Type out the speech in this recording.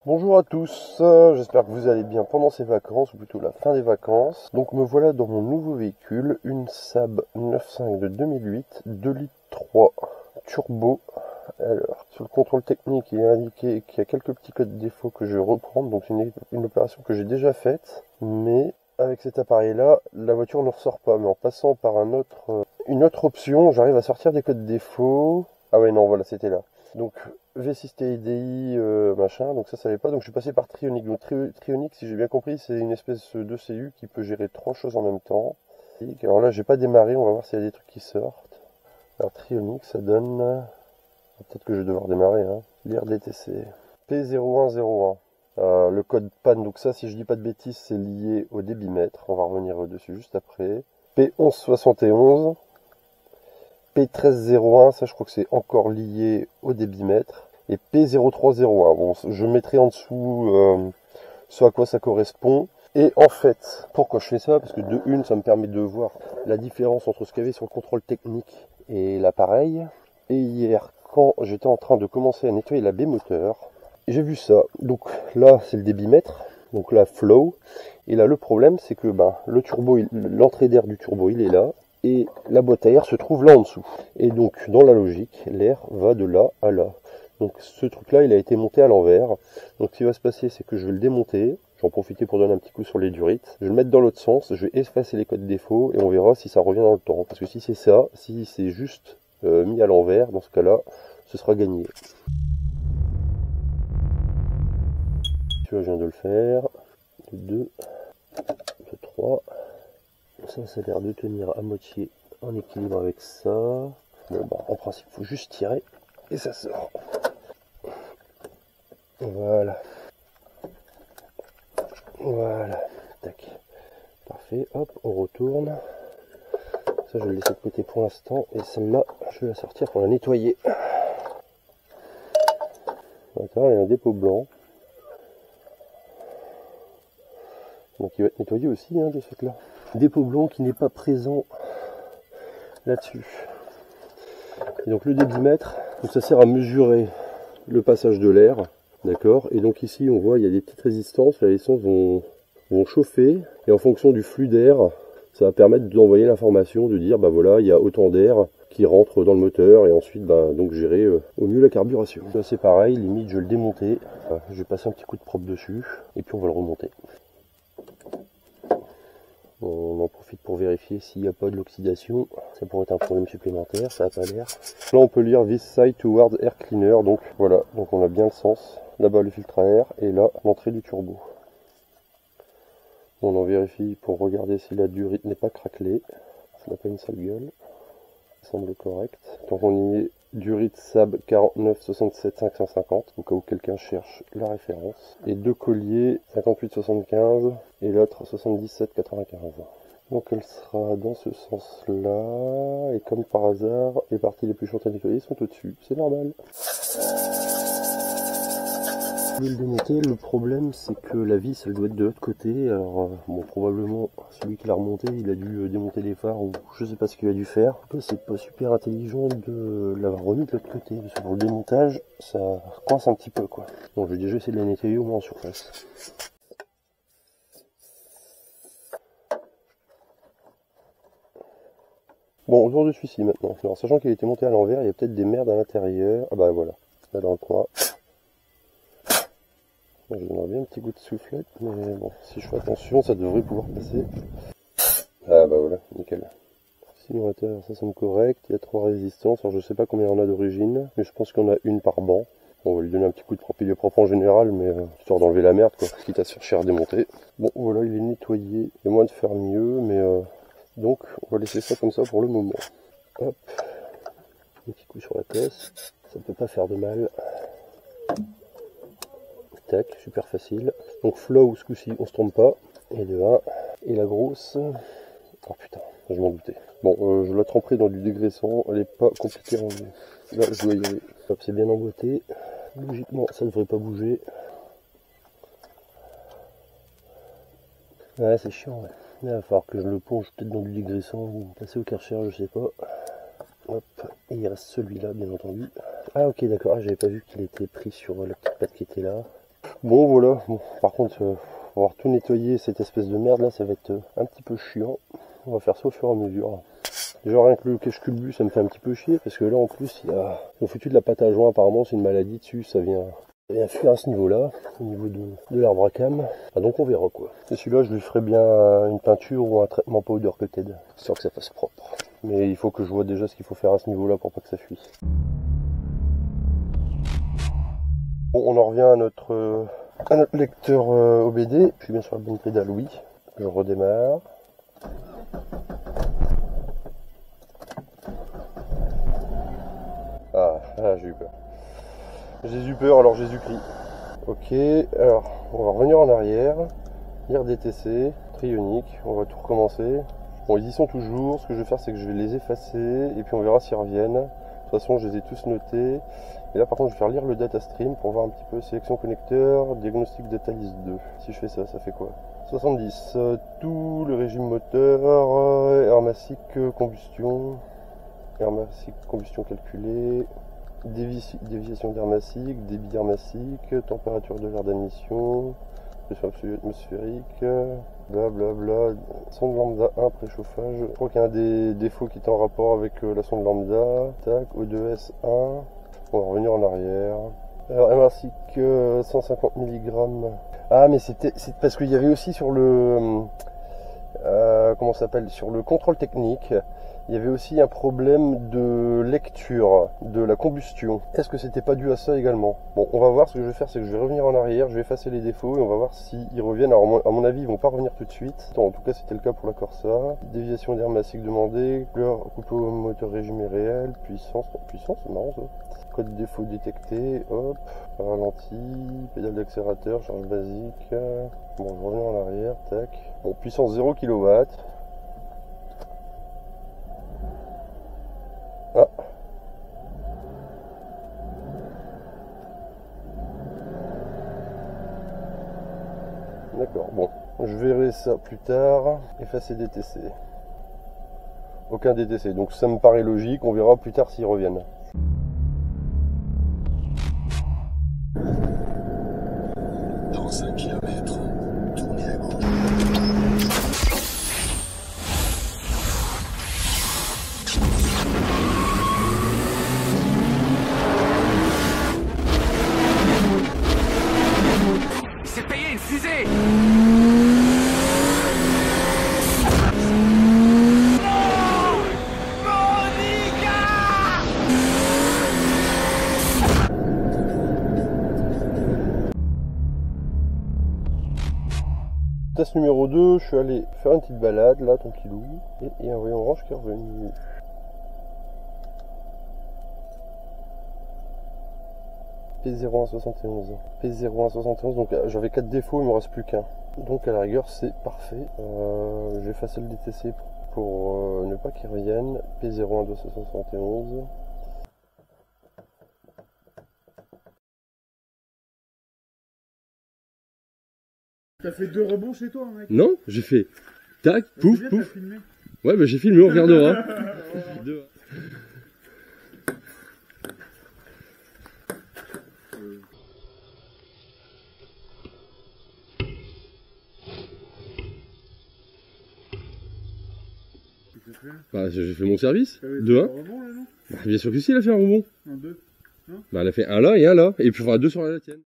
Bonjour à tous, j'espère que vous allez bien pendant ces vacances, ou plutôt la fin des vacances. Donc me voilà dans mon nouveau véhicule, une Saab 9.5 de 2008, 2 litres 3 turbo. Alors, sur le contrôle technique, il est indiqué qu'il y a quelques petits codes défauts que je vais reprendre, donc c'est une opération que j'ai déjà faite. Mais avec cet appareil-là, la voiture ne ressort pas, mais en passant par une autre option, j'arrive à sortir des codes défauts. Ah ouais, non, voilà, c'était là. Donc V6 TDI machin, donc ça savait pas, donc je suis passé par Trionic. Donc Trionic, si j'ai bien compris, c'est une espèce de CU qui peut gérer trois choses en même temps. Alors là, j'ai pas démarré, on va voir s'il y a des trucs qui sortent. Alors Trionic, ça donne... Peut-être que je vais devoir démarrer, hein. Lire DTC. P0101. Le code panne, donc ça, si je dis pas de bêtises, c'est lié au débitmètre. On va revenir dessus juste après. P1171. P1301, ça je crois que c'est encore lié au débitmètre. Et P0301, bon, je mettrai en dessous ce à quoi ça correspond. Et en fait, pourquoi je fais ça? Parce que de une, ça me permet de voir la différence entre ce qu'il y avait sur le contrôle technique et l'appareil. Et hier, quand j'étais en train de commencer à nettoyer la baie moteur, j'ai vu ça. Donc là, c'est le débitmètre, donc là, flow. Et là, le problème, c'est que le turbo, l'entrée d'air du turbo, il est là. Et la boîte à air se trouve là en dessous. Et donc, dans la logique, l'air va de là à là. Donc, ce truc-là, il a été monté à l'envers. Donc, ce qui va se passer, c'est que je vais le démonter. J'en profiter pour donner un petit coup sur les durites. Je vais le mettre dans l'autre sens. Je vais effacer les codes défauts et on verra si ça revient dans le temps. Parce que si c'est ça, si c'est juste mis à l'envers, dans ce cas-là, ce sera gagné. Tu vois, je viens de le faire. 2, 3. Ça a l'air de tenir à moitié en équilibre avec ça. Bon, en principe, il faut juste tirer et ça sort. Voilà. Voilà. Tac. Parfait. Hop, on retourne. Ça, je vais le laisser de côté pour l'instant. Et celle-là, je vais la sortir pour la nettoyer. D'accord, il y a un dépôt blanc. Donc, il va être nettoyé aussi, hein, de ce fait-là. Dépôt blanc qui n'est pas présent là-dessus. Et donc le débitmètre, donc ça sert à mesurer le passage de l'air, d'accord. Et donc ici on voit il y a des petites résistances, les résistances vont chauffer et en fonction du flux d'air, ça va permettre d'envoyer l'information, de dire voilà il y a autant d'air qui rentre dans le moteur et ensuite donc gérer au mieux la carburation. Là c'est pareil, limite je vais le démonter, je vais passer un petit coup de propre dessus et puis on va le remonter. On en profite pour vérifier s'il n'y a pas de l'oxydation. Ça pourrait être un problème supplémentaire, ça n'a pas l'air. Là on peut lire This side towards air cleaner, donc voilà, donc on a bien le sens. Là-bas le filtre à air et là l'entrée du turbo. On en vérifie pour regarder si la durite n'est pas craquelée. Ça n'a pas une sale gueule. Ça semble correct. Donc on y est durite Saab 49 67 550, au cas où quelqu'un cherche la référence. Et deux colliers 58 75 et l'autre 77 95. Donc elle sera dans ce sens-là. Et comme par hasard, les parties les plus short à nettoyer sont au-dessus. C'est normal. Je vais le démonter. Le problème c'est que la vis elle doit être de l'autre côté. Alors bon, probablement celui qui l'a remonté il a dû démonter les phares ou je sais pas ce qu'il a dû faire. C'est pas super intelligent de l'avoir remis de l'autre côté parce que pour le démontage ça coince un petit peu quoi. Bon, je vais déjà essayer de la nettoyer au moins en surface. Bon, autour de celui-ci maintenant. Alors sachant qu'il a été monté à l'envers, il y a peut-être des merdes à l'intérieur. Ah bah voilà, là dans le coin. Je donnerais bien un petit goût de soufflette, mais bon, si je fais attention, ça devrait pouvoir passer. Ah bah voilà, nickel. Sinon à l'intérieur, ça semble correct. Il y a 3 résistances. Alors je sais pas combien il y en a d'origine, mais je pense qu'il y en a une par banc. On va lui donner un petit coup de propre. Il est propre en général, mais histoire d'enlever la merde, quoi. Quitte à se faire cher à démonter. Bon, voilà, il est nettoyé. Il y a moyen de faire mieux, mais donc on va laisser ça comme ça pour le moment. Hop, un petit coup sur la caisse. Ça peut pas faire de mal. Tac, super facile. Donc flow, ce coup-ci, on se trompe pas. Et de 1. Et la grosse... Oh putain, je m'en doutais. Bon, je la tremperai dans du dégraissant. Elle est pas compliquée à enlever. Là, je dois y aller. Hop, c'est bien emboîté. Logiquement, ça ne devrait pas bouger. Ouais, c'est chiant, ouais. Il va falloir que je le plonge peut-être dans du dégraissant ou passer au Karcher, je sais pas. Hop, et il reste celui-là, bien entendu. Ah ok, d'accord, j'avais pas vu qu'il était pris sur la petite patte qui était là. Bon voilà, bon, par contre, on va tout nettoyer cette espèce de merde là, ça va être un petit peu chiant. On va faire ça au fur et à mesure. Déjà rien que le cache-culbu, ça me fait un petit peu chier, parce que là en plus, ils ont foutu de la pâte à joint, apparemment c'est une maladie dessus, ça vient fuir à ce niveau-là, au niveau de l'arbre à cam. Ah, donc on verra quoi. Et celui-là, je lui ferai bien une peinture ou un traitement powder coated, histoire que ça fasse propre. Mais il faut que je vois déjà ce qu'il faut faire à ce niveau-là pour pas que ça fuit. Bon, on en revient à notre lecteur OBD. Je suis bien sur la bonne pédale, oui. Je redémarre. Ah, j'ai eu peur. J'ai eu peur, alors Jésus-Christ. Ok, alors on va revenir en arrière. Lire DTC, trionique, on va tout recommencer. Bon, ils y sont toujours. Ce que je vais faire, c'est que je vais les effacer et puis on verra s'ils reviennent. De toute façon, je les ai tous notés. Et là, par contre, je vais faire lire le data stream pour voir un petit peu sélection connecteur, diagnostic data list 2. Si je fais ça, ça fait quoi? 70. Tout le régime moteur, hermacique, combustion. Hermacique, combustion calculée. Déviation d'hermacique, débit d'hermacique, température de l'air d'admission, pression absolue atmosphérique, blablabla, sonde lambda 1 préchauffage. Je crois qu'il y a un des défauts qui est en rapport avec la sonde lambda. Tac, O2S 1. On va revenir en arrière. Alors hermacique 150 mg. Ah mais c'est parce qu'il y avait aussi sur le comment ça s'appelle, sur le contrôle technique. Il y avait aussi un problème de lecture de la combustion. Est-ce que c'était pas dû à ça également? Bon, on va voir. Ce que je vais faire, c'est que je vais revenir en arrière, je vais effacer les défauts et on va voir s'ils reviennent. Alors, à mon avis, ils vont pas revenir tout de suite. En tout cas, c'était le cas pour la Corsa. Déviation d'hermacique demandée, couleur coupé au moteur régimé réel, puissance, c'est marrant ça. Code défaut détecté, hop, ralenti, pédale d'accélérateur, charge basique. Bon, je reviens en arrière, tac. Bon, puissance 0 kW. Ah. D'accord, bon, je verrai ça plus tard. Effacer DTC. Aucun DTC, donc ça me paraît logique, on verra plus tard s'ils reviennent. Dans 5 km, tournez à gauche. C'est payé une fusée. Test numéro 2, je suis allé faire une petite balade, là, tranquillou, et il y a un rayon orange qui est revenu. P0171. P0171, donc j'avais 4 défauts, il me reste plus qu'un. Donc à la rigueur, c'est parfait. J'ai effacé le DTC pour ne pas qu'il revienne. P01271. T'as fait 2 rebonds chez toi, mec? Non, j'ai fait tac, pouf, Bien, pouf. filmé. Ouais, bah j'ai filmé, on regardera. Bah, j'ai fait mon service. 2-1. Bah, bien sûr que si, il a fait un rebond. Un 2. Bah, elle a fait un là et un là. Et puis, il fera 2 sur la tienne.